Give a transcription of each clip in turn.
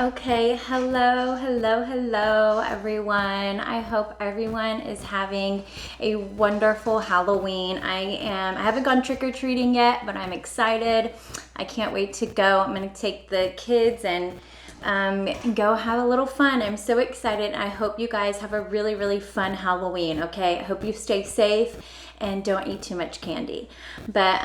Okay, hello, everyone. I hope everyone is having a wonderful Halloween. I haven't gone trick or treating yet, but I'm excited. I can't wait to go. I'm going to take the kids and go have a little fun. I'm so excited. I hope you guys have a really fun Halloween. Okay, I hope you stay safe and don't eat too much candy. But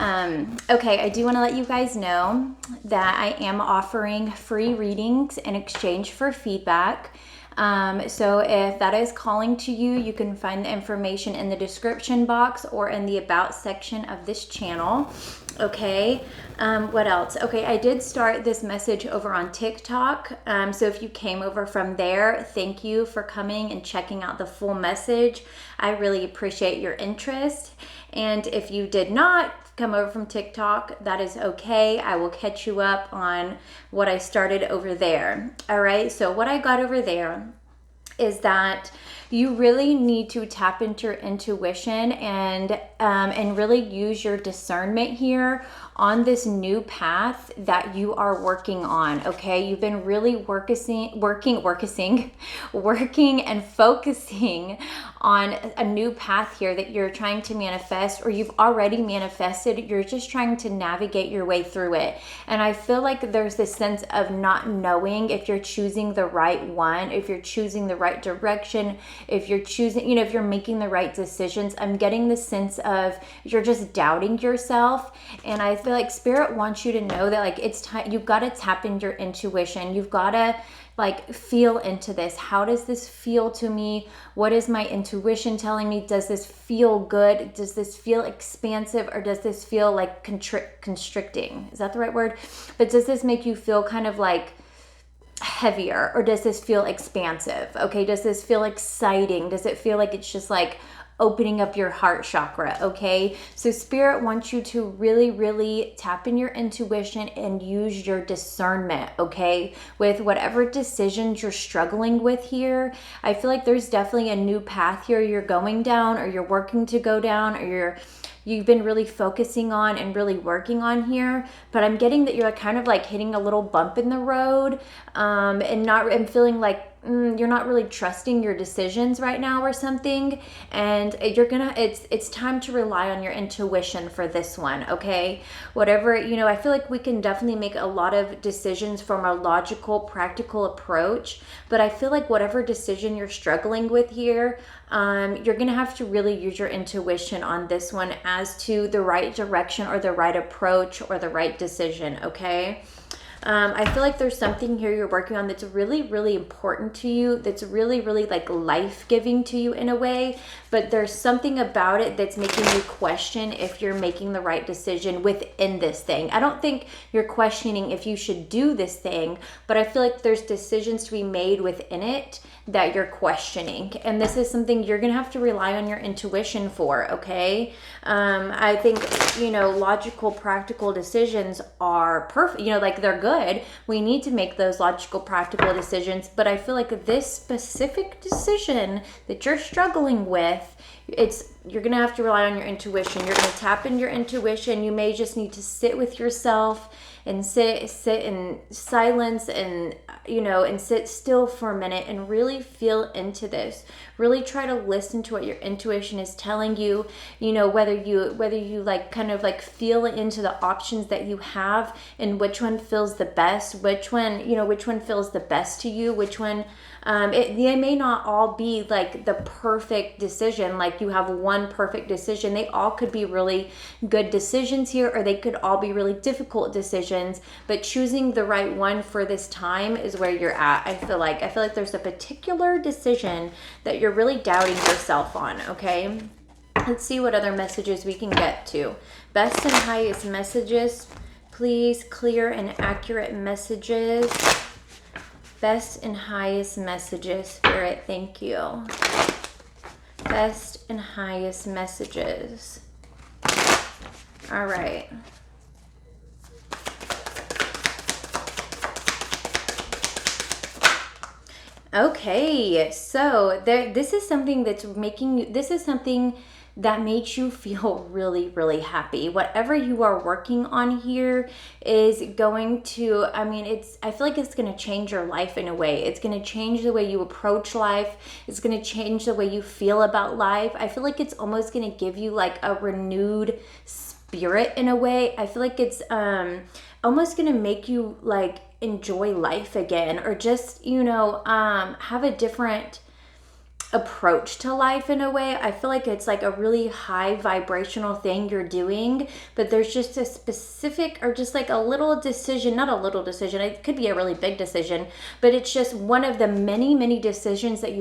okay, I do want to let you guys know that I am offering free readings in exchange for feedback. So if that is calling to you, you can find the information in the description box or in the about section of this channel. Okay, what else? Okay, I did start this message over on TikTok. So if you came over from there, thank you for coming and checking out the full message. I really appreciate your interest. And if you did not come over from TikTok, that is okay. I will catch you up on what I started over there. All right, so what I got over there is that you really need to tap into your intuition and really use your discernment here on this new path that you are working on. Okay, you've been really working and focusing on a new path here that you're trying to manifest, or you've already manifested. You're just trying to navigate your way through it. And I feel like there's this sense of not knowing if you're choosing the right one, if you're choosing the right direction, if you're choosing, if you're making the right decisions. I'm getting the sense of you're just doubting yourself. And I feel like Spirit wants you to know that like it's time. You've got to tap into your intuition. You've got to like feel into this. How does this feel to me? What is my intuition telling me? Does this feel good? Does this feel expansive, or does this feel like constricting? Is that the right word? But does this make you feel kind of like heavier, or does this feel expansive? Okay, does this feel exciting? Does it feel like it's just like opening up your heart chakra? Okay, so Spirit wants you to really tap in your intuition and use your discernment, okay, with whatever decisions you're struggling with here. I feel like there's definitely a new path here you're going down, or you're working to go down, or you've been really focusing on and really working on here. But I'm getting that you're kind of like hitting a little bump in the road, and feeling like you're not really trusting your decisions right now or something. And it's time to rely on your intuition for this one. Okay, whatever, I feel like we can definitely make a lot of decisions from a logical, practical approach, but I feel like whatever decision you're struggling with here, you're gonna have to really use your intuition on this one as to the right direction or the right approach or the right decision. Okay, I feel like there's something here you're working on that's really important to you, that's really like life-giving to you in a way, but there's something about it that's making you question if you're making the right decision within this thing. I don't think you're questioning if you should do this thing, but I feel like there's decisions to be made within it that you're questioning, and this is something you're gonna have to rely on your intuition for. Okay, I think logical, practical decisions are perfect. Like they're good. We need to make those logical, practical decisions, but I feel like this specific decision that you're struggling with, you're gonna have to rely on your intuition. You're gonna tap into your intuition. You may just need to sit with yourself and sit in silence, and and sit still for a minute and really feel into this. Really try to listen to what your intuition is telling you. Whether you like kind of like feel into the options that you have and which one feels the best, which one feels the best to you, which one they may not all be like the perfect decision, like you have one perfect decision. They all could be really good decisions here, or they could all be really difficult decisions, but choosing the right one for this time is where you're at. I feel like there's a particular decision that you're really doubting yourself on. Okay, let's see what other messages we can get to. Best and highest messages, please. Clear and accurate messages. Best and highest messages, Spirit, thank you. Best and highest messages. All right. Okay, so this is something that's making you, this is something that makes you feel really, really happy. Whatever you are working on here is going to, I feel like it's going to change your life in a way. It's going to change the way you approach life. It's going to change the way you feel about life. I feel like it's almost going to give you like a renewed spirit in a way. I feel like it's almost going to make you like enjoy life again, or just, have a different approach to life in a way. I feel like it's like a really high vibrational thing you're doing, but there's just a specific, or just like a little decision, not a little decision, it could be a really big decision, but it's just one of the many, many decisions that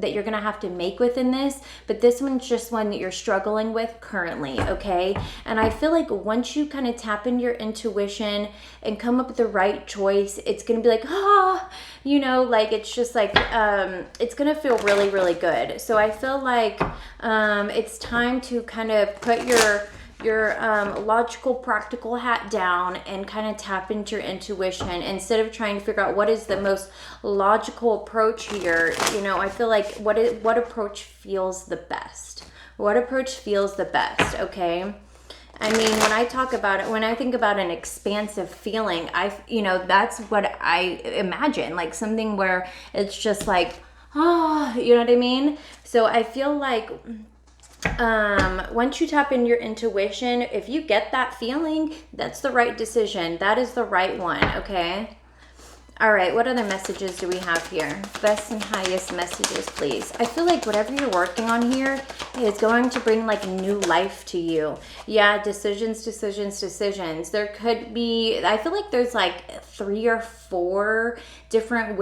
that you're gonna have to make within this. But this one's just one that you're struggling with currently, okay? And I feel like once you kind of tap into your intuition and come up with the right choice, it's gonna be like, like it's just like it's gonna feel really, really good. So I feel like it's time to kind of put your logical, practical hat down and kind of tap into your intuition instead of trying to figure out what is the most logical approach here. I feel like what approach feels the best. What approach feels the best, okay? I mean, when I think about an expansive feeling, that's what I imagine, like something where it's just like, you know what I mean? So I feel like once you tap in your intuition, if you get that feeling, that's the right decision. That is the right one, okay? All right, what other messages do we have here? Best and highest messages, please. I feel like whatever you're working on here is going to bring like new life to you. Yeah, decisions. There could be, I feel like there's like 3 or 4 different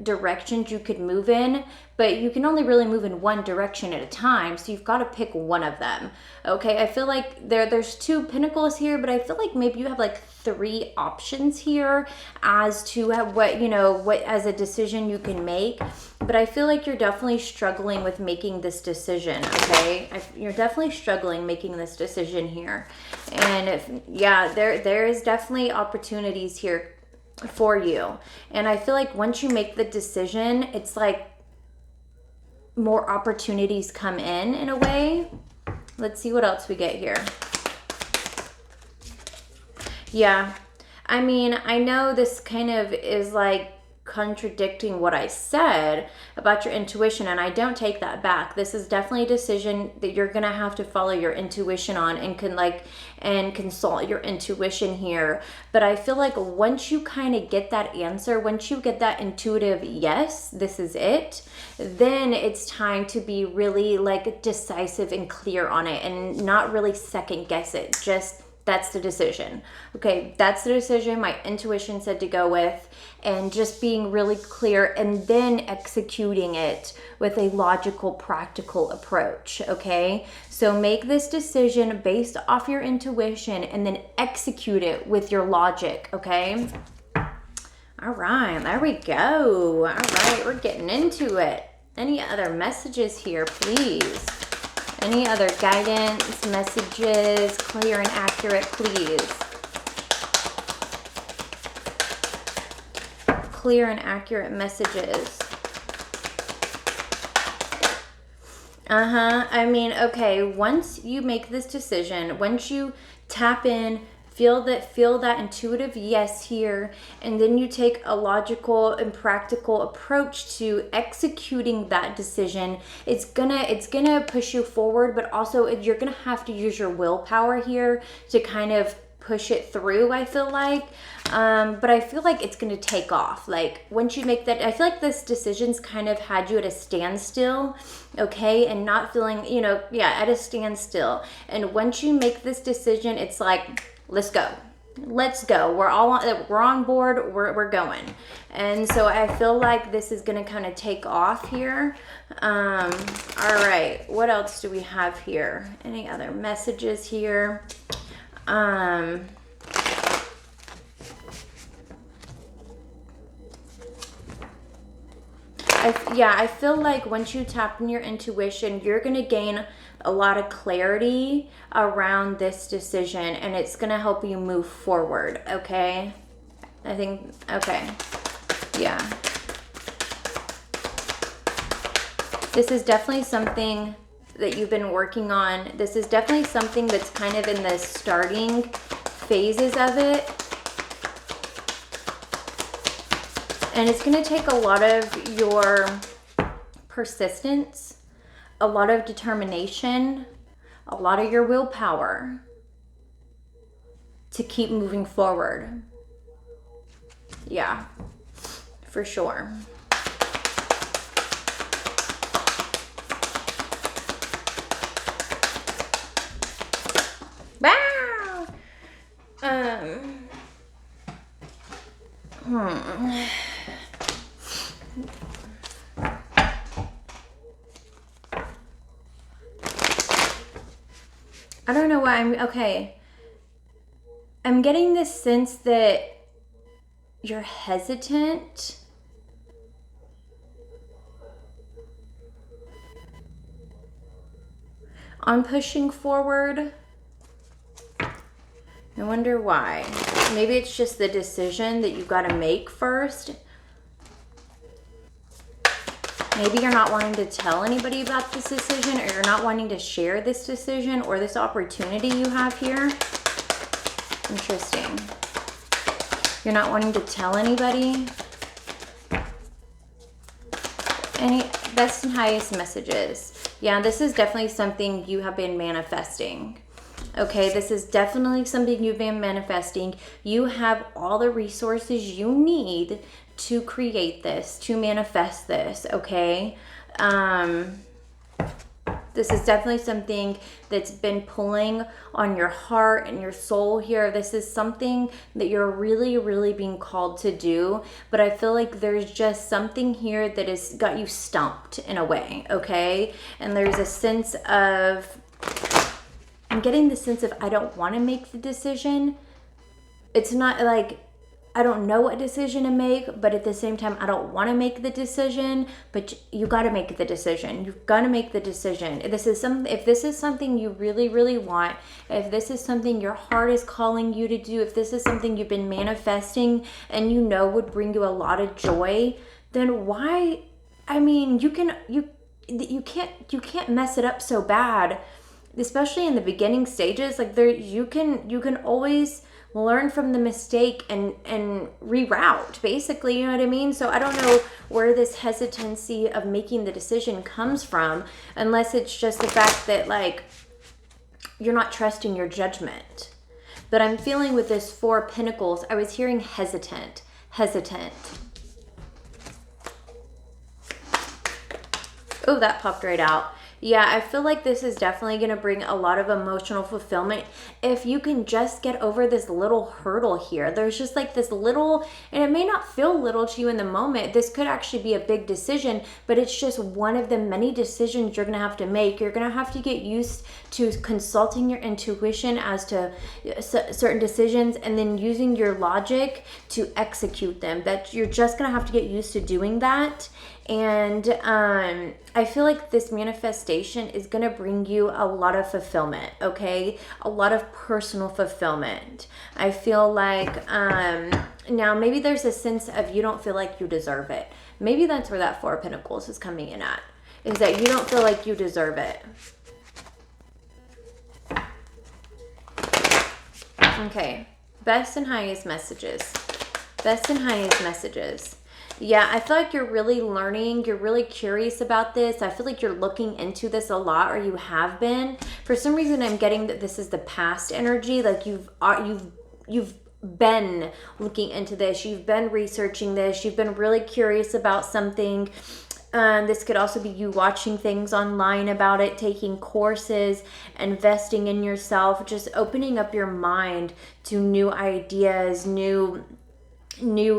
directions you could move in, but you can only really move in one direction at a time, so you've got to pick one of them. Okay, I feel like there's 2 pinnacles here, but I feel like maybe you have like 3 options here as to what as a decision you can make. But I feel like you're definitely struggling with making this decision, okay? You're definitely struggling making this decision here. And there is definitely opportunities here for you. And I feel like once you make the decision, it's like more opportunities come in a way. Let's see what else we get here. Yeah, I mean, I know this kind of is like contradicting what I said about your intuition, and I don't take that back. This is definitely a decision that you're gonna have to follow your intuition on and consult your intuition here. But I feel like once you kind of get that answer, once you get that intuitive yes, this is it, then it's time to be really like decisive and clear on it and not really second guess it. Just that's the decision. Okay, that's the decision my intuition said to go with, and just being really clear and then executing it with a logical, practical approach, okay? So make this decision based off your intuition and then execute it with your logic, okay? All right, there we go. All right, we're getting into it. Any other messages here, please? Any other guidance, messages, clear and accurate, please? Clear and accurate messages. I mean, okay, once you make this decision, once you tap in, feel that intuitive yes here, and then you take a logical and practical approach to executing that decision, it's gonna push you forward, but also you're gonna have to use your willpower here to kind of push it through, I feel like. But I feel like it's gonna take off. Like once you make that, I feel like this decision's kind of had you at a standstill, okay, and not feeling, at a standstill. And once you make this decision, it's like, let's go. We're on board. We're going. And so I feel like this is going to kind of take off here. All right. What else do we have here? Any other messages here? I feel like once you tap in your intuition, you're going to gain a lot of clarity around this decision, and it's going to help you move forward, okay? I think, okay. Yeah. This is definitely something that you've been working on. This is definitely something that's kind of in the starting phases of it. And it's going to take a lot of your persistence, a lot of determination, a lot of your willpower to keep moving forward. Yeah, for sure. Wow. I don't know why okay. I'm getting this sense that you're hesitant. On pushing forward. I wonder why. Maybe it's just the decision that you've got to make first. Maybe you're not wanting to tell anybody about this decision, or you're not wanting to share this decision or this opportunity you have here. Interesting. You're not wanting to tell anybody. Any best and highest messages. Yeah, this is definitely something you have been manifesting. Okay, this is definitely something you've been manifesting. You have all the resources you need to create this, to manifest this, okay? This is definitely something that's been pulling on your heart and your soul here. This is something that you're really, really being called to do. But I feel like there's just something here that has got you stumped in a way, okay? And there's a sense of, I'm getting the sense of I don't want to make the decision. It's not like I don't know what decision to make, but at the same time, I don't want to make the decision, but you got to make the decision. You've got to make the decision. If this is something you really, really want, if this is something your heart is calling you to do, if this is something you've been manifesting and you know would bring you a lot of joy, then why? I mean, you can't mess it up so bad, especially in the beginning stages. Like you can always learn from the mistake and reroute, basically, you know what I mean? So I don't know where this hesitancy of making the decision comes from, unless it's just the fact that like you're not trusting your judgment. But I'm feeling with this 4 of Pentacles, I was hearing hesitant. Oh, that popped right out. Yeah, I feel like this is definitely going to bring a lot of emotional fulfillment if you can just get over this little hurdle here. There's just like this little, and it may not feel little to you in the moment. This could actually be a big decision, but it's just one of the many decisions you're going to have to make. You're going to have to get used to consulting your intuition as to certain decisions and then using your logic to execute them. That you're just going to have to get used to doing that. And I feel like this manifestation is going to bring you a lot of fulfillment, okay? A lot of personal fulfillment. I feel like now maybe there's a sense of you don't feel like you deserve it. Maybe that's where that 4 of Pentacles is coming in at, is that you don't feel like you deserve it. Okay, best and highest messages. Best and highest messages. Yeah, I feel like you're really learning. You're really curious about this. I feel like you're looking into this a lot, or you have been. For some reason, I'm getting that this is the past energy. Like you've been looking into this. You've been researching this. You've been really curious about something. This could also be you watching things online about it, taking courses, investing in yourself, just opening up your mind to new ideas, new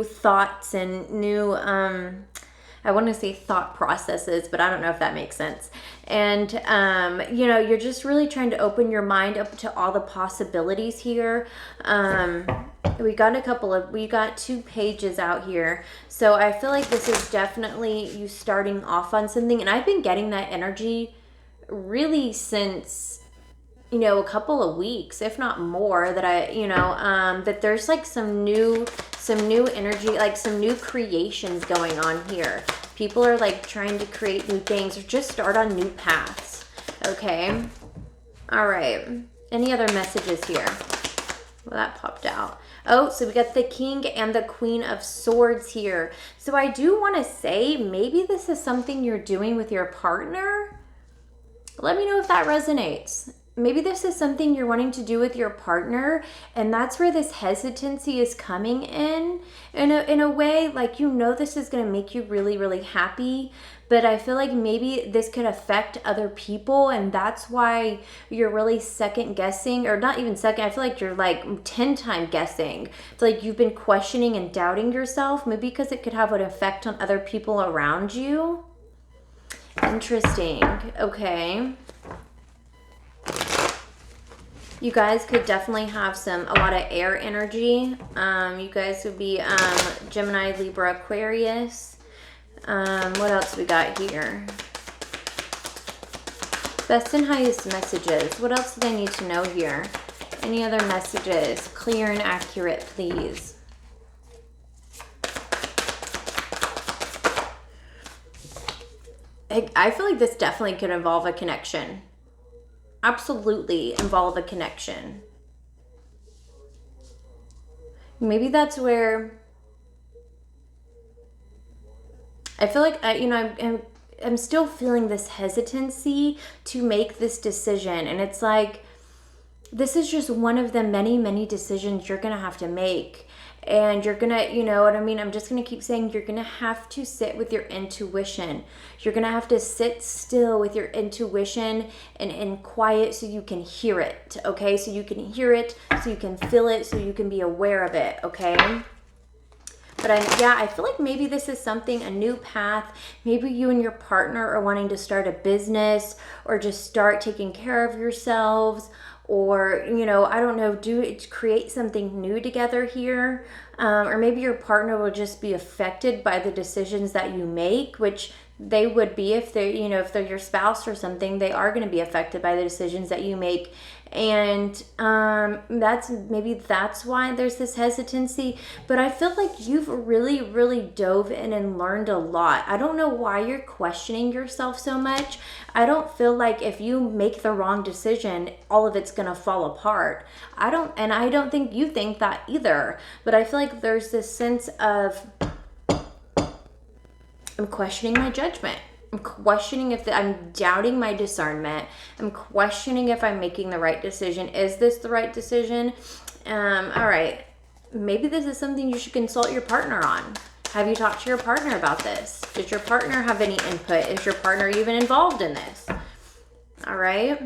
thoughts, and new I want to say thought processes, but I don't know if that makes sense. And you know, you're just really trying to open your mind up to all the possibilities here. We got 2 pages out here, so I feel like this is definitely you starting off on something. And I've been getting that energy really since, you know, a couple of weeks, if not more, that that there's like some new energy, like some new creations going on here. People are like trying to create new things or just start on new paths. Okay. All right. Any other messages here? Well, that popped out. Oh, so we got the King and the Queen of Swords here. So I do want to say maybe this is something you're doing with your partner. Let me know if that resonates. Maybe this is something you're wanting to do with your partner, and that's where this hesitancy is coming in a way, like, you know, this is going to make you really, really happy, but I feel like maybe this could affect other people, and that's why you're really second guessing, or not even second, I feel like you're like 10 time guessing. It's like you've been questioning and doubting yourself, maybe because it could have an effect on other people around you. Interesting. Okay. You guys could definitely have a lot of air energy. You guys would be Gemini, Libra, Aquarius. What else we got here? Best and highest messages. What else do they need to know here? Any other messages? Clear and accurate, please. I feel like this definitely could involve a connection. Absolutely involve a connection. Maybe that's where I feel like I'm still feeling this hesitancy to make this decision, and it's like this is just one of the many, many decisions you're gonna have to make. And you're gonna, you know what I mean? I'm just gonna keep saying you're gonna have to sit with your intuition. You're gonna have to sit still with your intuition and quiet so you can hear it, okay? So you can hear it, so you can feel it, so you can be aware of it, okay? But I feel like maybe this is something, a new path. Maybe you and your partner are wanting to start a business or just start taking care of yourselves, or, you know, I don't know, create something new together here. Or maybe your partner will just be affected by the decisions that you make, which they would be if they're, you know, if they're your spouse or something, they are going to be affected by the decisions that you make. And that's why there's this hesitancy. But I feel like you've really, really dove in and learned a lot. I don't know why you're questioning yourself so much. I don't feel like if you make the wrong decision, all of it's gonna fall apart. I don't think you think that either. But I feel like there's this sense of I'm questioning my judgment. I'm questioning I'm doubting my discernment. I'm questioning if I'm making the right decision. Is this the right decision? All right. Maybe this is something you should consult your partner on. Have you talked to your partner about this? Does your partner have any input? Is your partner even involved in this? All right.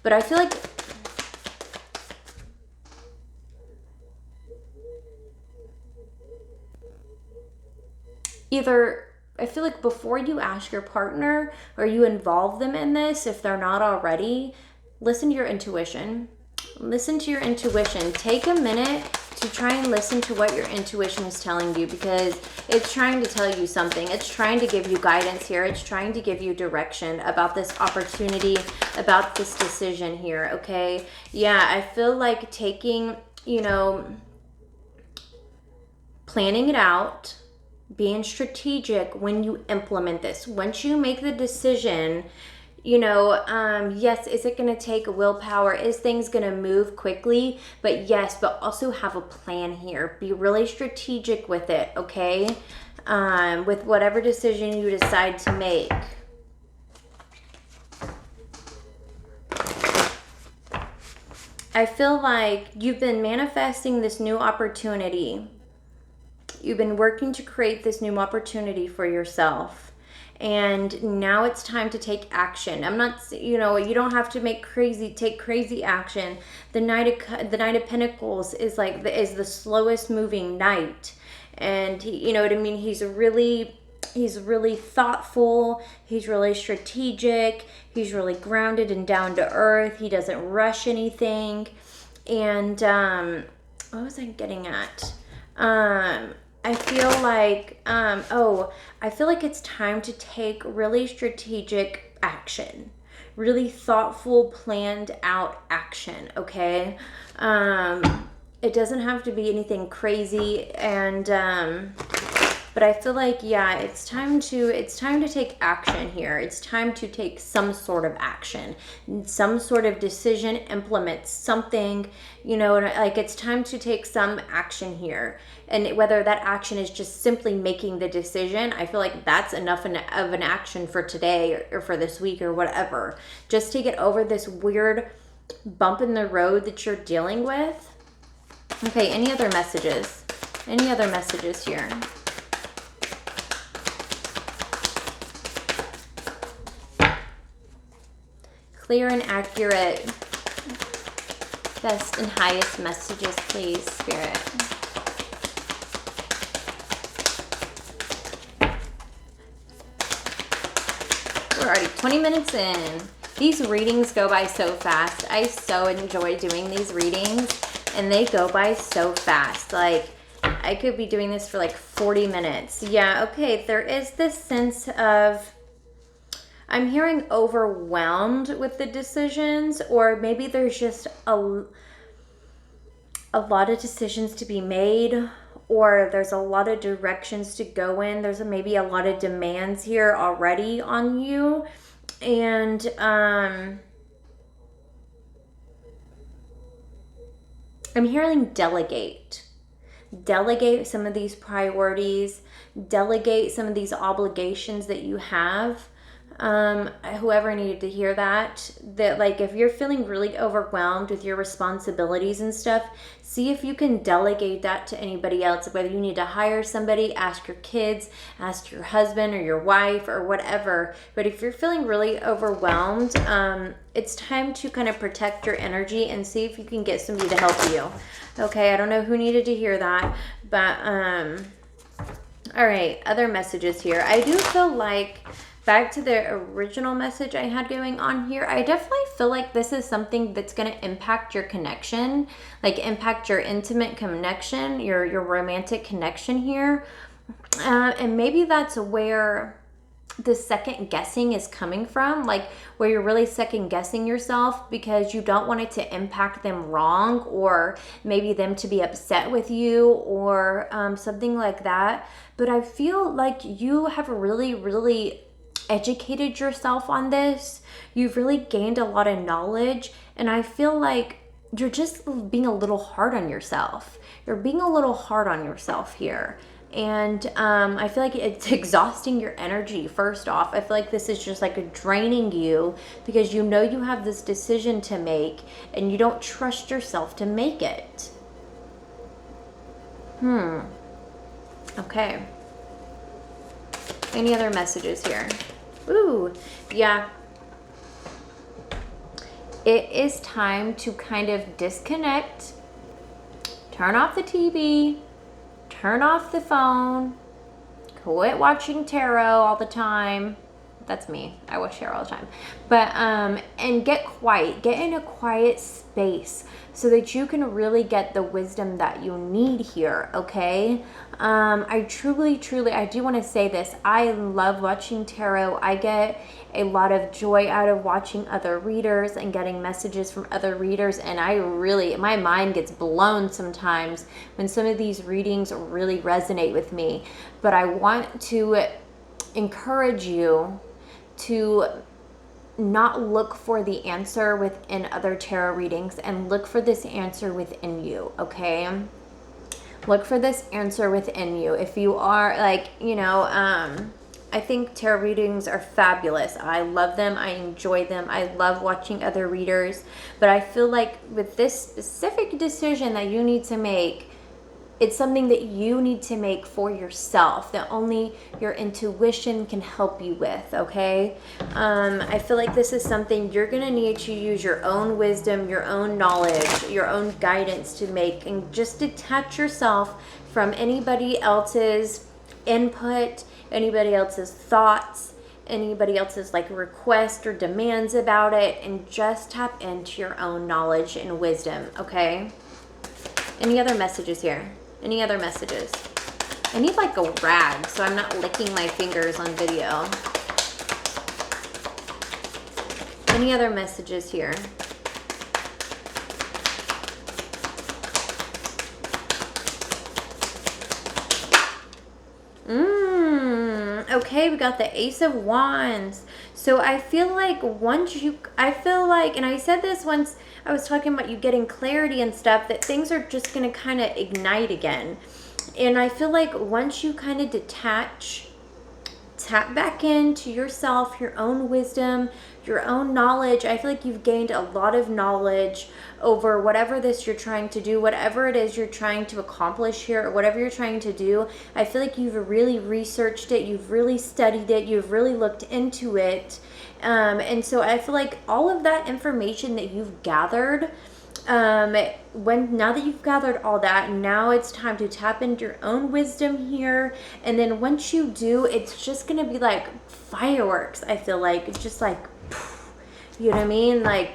But I feel like I feel like before you ask your partner or you involve them in this, if they're not already, listen to your intuition. Listen to your intuition. Take a minute to try and listen to what your intuition is telling you, because it's trying to tell you something. It's trying to give you guidance here. It's trying to give you direction about this opportunity, about this decision here, okay? Yeah, I feel like taking, planning it out, being strategic when you implement this. Once you make the decision, yes, is it going to take willpower? Is things going to move quickly? But yes, but also have a plan here. Be really strategic with it, okay? With whatever decision you decide to make. I feel like you've been manifesting this new opportunity. You've been working to create this new opportunity for yourself. And now it's time to take action. I'm not, you don't have to take crazy action. The Knight of Pentacles is the slowest moving knight. And you know what I mean? He's really thoughtful. He's really strategic. He's really grounded and down to earth. He doesn't rush anything. And what was I getting at? I feel like it's time to take really strategic action, really thoughtful, planned out action, okay? It doesn't have to be anything crazy, and But I feel like, yeah, it's time to take action here. It's time to take some sort of action, some sort of decision, implement something, you know, like it's time to take some action here. And whether that action is just simply making the decision, I feel like that's enough of an action for today or for this week or whatever. Just to get over this weird bump in the road that you're dealing with. Okay, any other messages? Any other messages here? Clear and accurate, best and highest messages, please, Spirit. We're already 20 minutes in. These readings go by so fast. I so enjoy doing these readings, and they go by so fast. Like, I could be doing this for like 40 minutes. Yeah, okay, there is this sense of, I'm hearing overwhelmed with the decisions, or maybe there's just a lot of decisions to be made, or there's a lot of directions to go in. There's maybe a lot of demands here already on you. And I'm hearing delegate. Delegate some of these priorities. Delegate some of these obligations that you have. Whoever needed to hear that like if you're feeling really overwhelmed with your responsibilities and stuff, see if you can delegate that to anybody else, whether you need to hire somebody, ask your kids, ask your husband or your wife or whatever. But if you're feeling really overwhelmed, it's time to kind of protect your energy and see if you can get somebody to help you. Okay, I don't know who needed to hear that, but all right, other messages here. I do feel like, back to the original message I had going on here, I definitely feel like this is something that's going to impact your connection, like impact your intimate connection, your romantic connection here. And maybe that's where the second guessing is coming from, like where you're really second guessing yourself because you don't want it to impact them wrong, or maybe them to be upset with you, or something like that. But I feel like you have really educated yourself on this. You've really gained a lot of knowledge, and I feel like you're just being a little hard on yourself. You're being a little hard on yourself here. And I feel like it's exhausting your energy. First off, I feel like this is just like draining you because you know you have this decision to make and you don't trust yourself to make it. Okay. Any other messages here? Ooh, yeah. It is time to kind of disconnect, turn off the TV, turn off the phone, quit watching tarot all the time. That's me. I watch tarot all the time. But, and get quiet. Get in a quiet space so that you can really get the wisdom that you need here, okay? I truly, I do want to say this. I love watching tarot. I get a lot of joy out of watching other readers and getting messages from other readers. And my mind gets blown sometimes when some of these readings really resonate with me. But I want to encourage you to not look for the answer within other tarot readings and look for this answer within you, okay? Look for this answer within you. If you are like, I think tarot readings are fabulous. I love them. I enjoy them. I love watching other readers. But I feel like with this specific decision that you need to make, it's something that you need to make for yourself, that only your intuition can help you with, okay? I feel like this is something you're going to need to use your own wisdom, your own knowledge, your own guidance to make, and just detach yourself from anybody else's input, anybody else's thoughts, anybody else's like request or demands about it, and just tap into your own knowledge and wisdom, okay? Any other messages here? Any other messages? I need like a rag so I'm not licking my fingers on video. Any other messages here? Okay, we got the Ace of Wands. So I feel like and I said this once I was talking about you getting clarity and stuff, that things are just going to kind of ignite again. And I feel like once you kind of detach, tap back into yourself, your own wisdom, your own knowledge. I feel like you've gained a lot of knowledge over whatever this you're trying to do, whatever it is you're trying to accomplish here, or whatever you're trying to do. I feel like you've really researched it, you've really studied it, you've really looked into it. And so I feel like all of that information that you've gathered, now that you've gathered all that, now it's time to tap into your own wisdom here. And then once you do, it's just gonna be like fireworks. I feel like it's just like, you know what I mean? Like,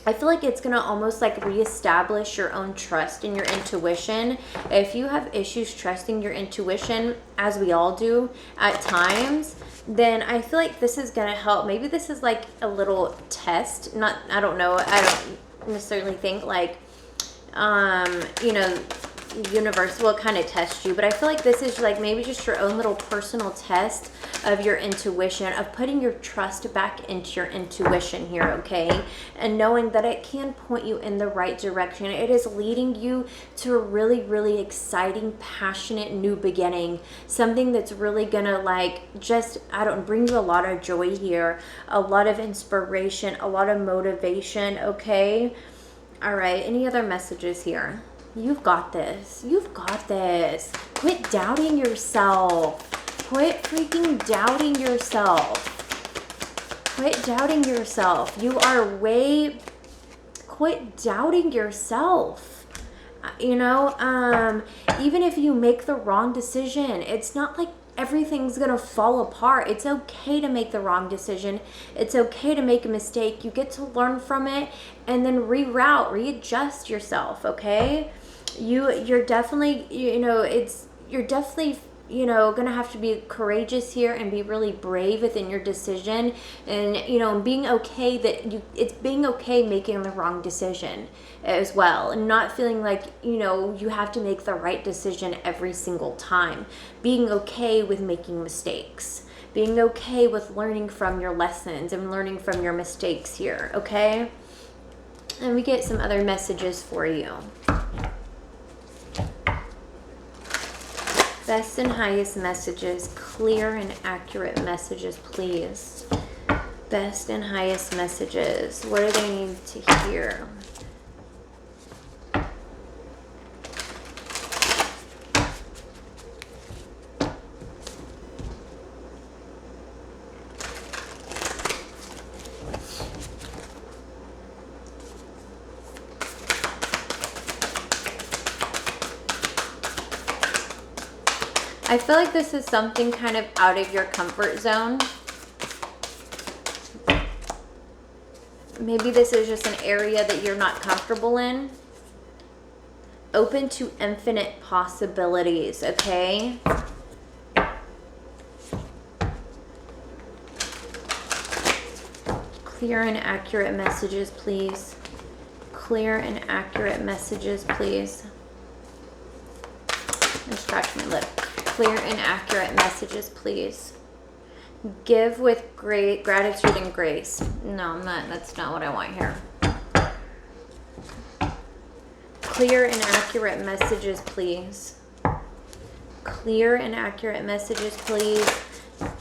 I feel like it's gonna almost like reestablish your own trust in your intuition. If you have issues trusting your intuition, as we all do at times, then I feel like this is gonna help. Maybe this is like a little test. I don't know. I don't necessarily think like, universe will kind of test you, but I feel like this is like maybe just your own little personal test of your intuition, of putting your trust back into your intuition here, okay? And knowing that it can point you in the right direction. It is leading you to a really, really exciting, passionate new beginning. Something that's really gonna like bring you a lot of joy here, a lot of inspiration, a lot of motivation, okay? All right, any other messages here? You've got this. You've got this. Quit doubting yourself. Quit freaking doubting yourself. Quit doubting yourself. Quit doubting yourself. Even if you make the wrong decision, it's not like everything's gonna fall apart. It's okay to make the wrong decision. It's okay to make a mistake. You get to learn from it and then readjust yourself, okay? You're definitely, gonna have to be courageous here and be really brave within your decision, and being okay it's being okay making the wrong decision as well, and not feeling like you have to make the right decision every single time. Being okay with making mistakes, being okay with learning from your lessons and learning from your mistakes here, okay? And we get some other messages for you. Best and highest messages, clear and accurate messages, please. Best and highest messages. What do they need to hear? I feel like this is something kind of out of your comfort zone. Maybe this is just an area that you're not comfortable in. Open to infinite possibilities, okay? Clear and accurate messages, please. Clear and accurate messages, please. And scratch my lip. Clear and accurate messages, please. Give with great gratitude and grace. No, that's not what I want here. Clear and accurate messages, please. Clear and accurate messages, please.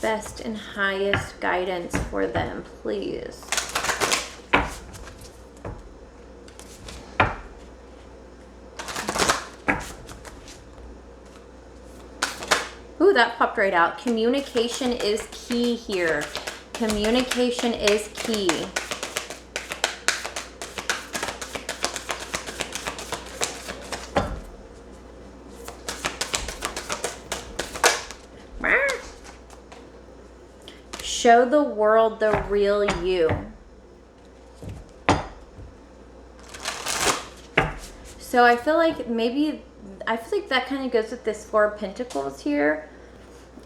Best and highest guidance for them, please. Ooh, that popped right out. Communication is key here. Communication is key. Show the world the real you. So I feel like that kind of goes with this Four of Pentacles here.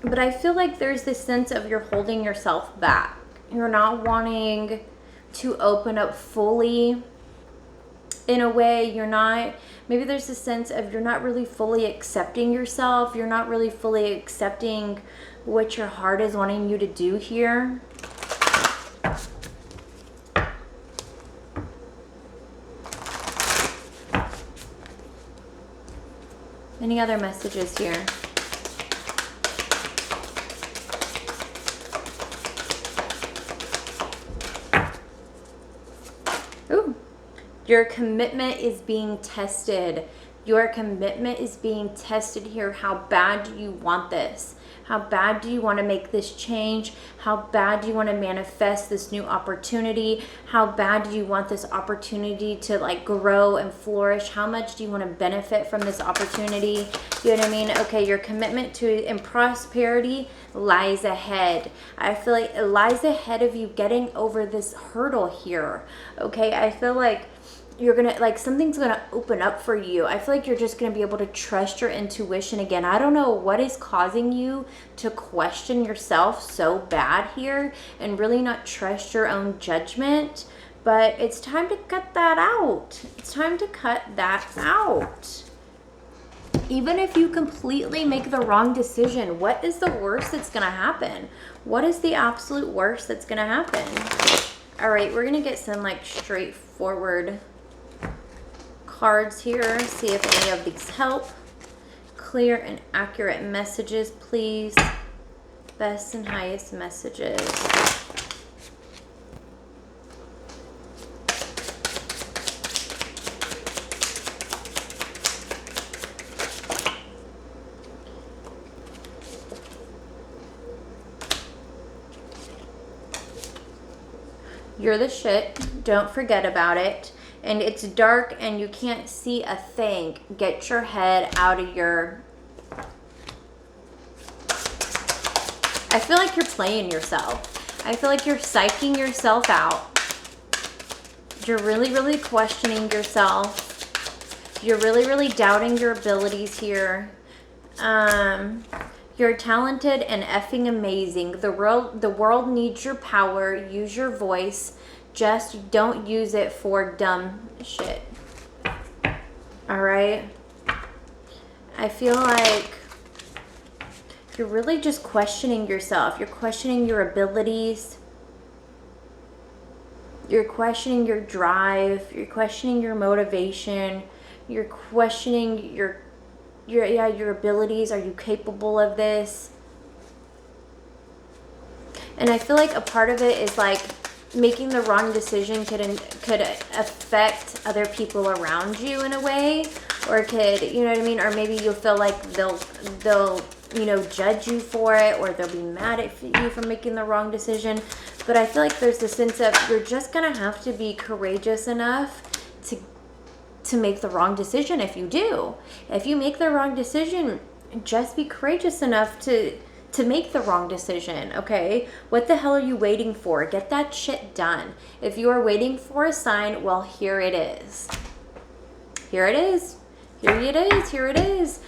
But I feel like there's this sense of you're holding yourself back. You're not wanting to open up fully in a way. You're not, maybe there's a sense of you're not really fully accepting yourself. You're not really fully accepting what your heart is wanting you to do here. Any other messages here? Ooh. Your commitment is being tested. Your commitment is being tested here. How bad do you want this? How bad do you want to make this change? How bad do you want to manifest this new opportunity? How bad do you want this opportunity to like grow and flourish? How much do you want to benefit from this opportunity? You know what I mean? Okay, your commitment to in prosperity lies ahead. I feel like it lies ahead of you getting over this hurdle here. Okay, I feel like you're gonna, like, something's gonna open up for you. I feel like you're just gonna be able to trust your intuition again. I don't know what is causing you to question yourself so bad here and really not trust your own judgment, but it's time to cut that out. It's time to cut that out. Even if you completely make the wrong decision, what is the worst that's gonna happen? What is the absolute worst that's gonna happen? All right, we're gonna get some like straightforward cards here, see if any of these help. Clear and accurate messages, please. Best and highest messages. You're the shit. Don't forget about it. And it's dark and you can't see a thing. Get your head out of your... I feel like you're playing yourself. I feel like you're psyching yourself out. You're really, really questioning yourself. You're really, really doubting your abilities here. You're talented and effing amazing. The world needs your power. Use your voice. Just don't use it for dumb shit. All right? I feel like you're really just questioning yourself. You're questioning your abilities. You're questioning your drive. You're questioning your motivation. You're questioning your abilities. Are you capable of this? And I feel like a part of it is like making the wrong decision could affect other people around you in a way, or could, you know what I mean? Or maybe you'll feel like they'll you know, judge you for it, or they'll be mad at you for making the wrong decision. But I feel like there's a sense of you're just gonna have to be courageous enough to make the wrong decision. If you make the wrong decision, just be courageous enough to make the wrong decision, okay? What the hell are you waiting for? Get that shit done. If you are waiting for a sign, well, here it is. Here it is. Here it is. Here it is.